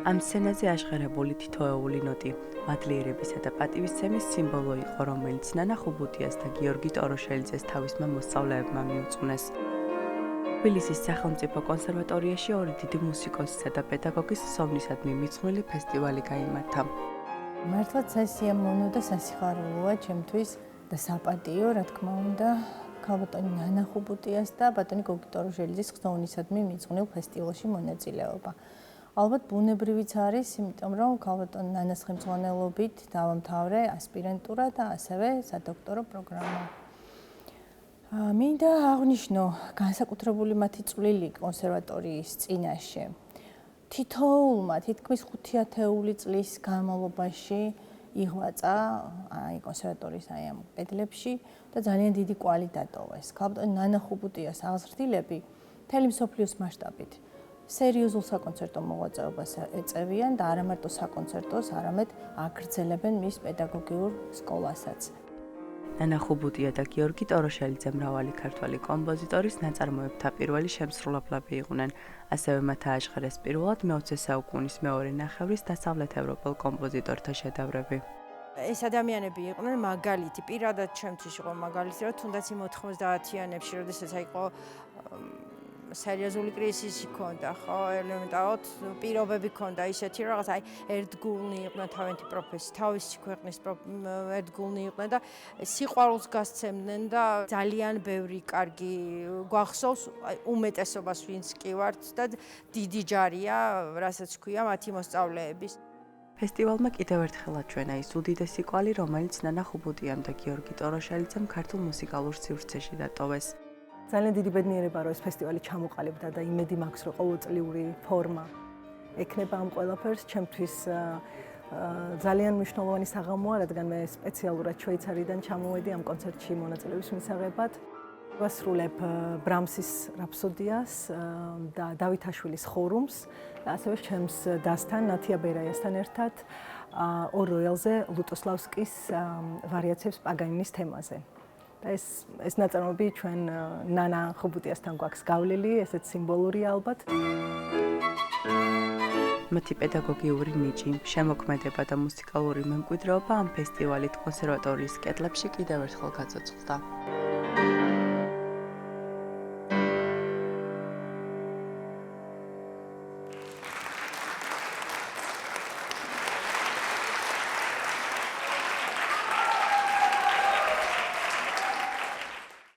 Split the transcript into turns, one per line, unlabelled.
ამ სცენაზე აშღერებული თითოეული ნოტი მადლიერებისა და პატივისცემის სიმბოლო იყო, რომელიც ნანა ხუბუტიას და გიორგი ტოროშელიძეს თავისმა მოსწავლეებმა მიუძღვნეს. თბილისის სახელმწიფო კონსერვატორიაში ორი დიდი მუსიკოსისა და პედაგოგის სოვნისადმი მიძღვნილი ფესტივალი გაიმართა.
მართლაც სესია მონო და სასიხარულოა ჩემთვის და საპატიო, რა თქმა უნდა, ქალბატონი ნანა ხუბუტიას და ბატონი გიორგი ტოროშელიძის სოვნისადმი მიძღვნილ ფესტივალში მონაწილეობა. ალბათ ბუნებრივიც არის, იმიტომ რომ ქალბატონ ნანას ხელმძღვანელობით დავამთავრე ასპირანტურა და ასევე სადოქტორო პროგრამა. მინდა აღნიშნო განსაკუთრებული მათი წვლილი კონსერვატორიის წინაშე. თითოეულმა თითქმის 5 წლის განმავლობაში იღვაწა კონსერვატორიის ამ კედლებში და ძალიან დიდი კვალი დატოვეს. ქალბატონი ნანა ხუბუტიას აღზრდილები მთელი მსოფლიოს მასშტაბით სერიოზულ საკონცერტო მოღვაწეობას ეწევიან და არა მარტო საკონცერტოს, არამედ აგრძელებენ მის პედაგოგიურ სკოლასაც.
ნანა ხუბუტია და გიორგი ტოროშელიძე მრავალი ქართველი კომპოზიტორის ნაწარმოებთა პირველი შემსრულებლები იყვნენ. ასევე მათ ააშხერეს პირველად მე-20 საუკუნის მეორე ნახევრის დასავლეთ ევროპელ კომპოზიტორთა შედევრები.
ეს ადამიანები იყვნენ მაგალითი, პირადად ჩემთვის იყო მაგალითი, რომ თუნდაც იმ 90-იანებში, როდესაც იყო სერიოზული კრიზისი ჰქონდა, ხო, ელემენტარულად პირობები ჰქონდა ისეთი, რომ რაღაც ერთგულნი იყვნენ თავიანთი პროფესიით, თავისი ქვეყნის ერთგულნი იყვნენ და სიყვარულს გასცემდნენ და ძალიან ბევრი კარგი გვახსოვს უმეტესობას ვინც კი ვართ და დიდი ჯარია, რასაც ქვია მათი მოსწავლეების.
ფესტივალმა კიდევ ერთხელ აჩვენა ის უდიდესი კვალი, რომელიც ნანა ხუბუტიამ და გიორგი ტოროშელიძემ ქართულ მუსიკალურ სივრცეში დატოვეს.
ძალიან დიდი ბედნიერება რომ ეს ფესტივალი ჩამოყალიბდა და იმედი მაქვს რომ ყოველწლიური ფორმა ექნება ამ ყველაფერს. ჩემთვის ძალიან მნიშვნელოვანი საღამოა, რადგან მე სპეციალურად შვეიცარიიდან ჩამოვედი ამ კონცერტში მონაწილეობის მისაღებად. ვასრულებ ბრამსის რაფსოდიას და დავითაშვილის ხორუმს და ასევე ჩემს დასთან ნათია ბერაიასთან ერთად ორ როიალზე ლუტოსლავსკის ვარიაციებს პაგანინის თემაზე. და ეს ნაწარმოები ჩვენ ნანა ხუბუტიასთან გვაქვს გავლილი, ესეც სიმბოლურია ალბათ.
მათი პედაგოგიური ნიჭი, შემოქმედება და მუსიკალური მემკვიდრეობა ამ ფესტივალით კონსერვატორიის კედლებში კიდევ ერთხელ გაწოწყლდა.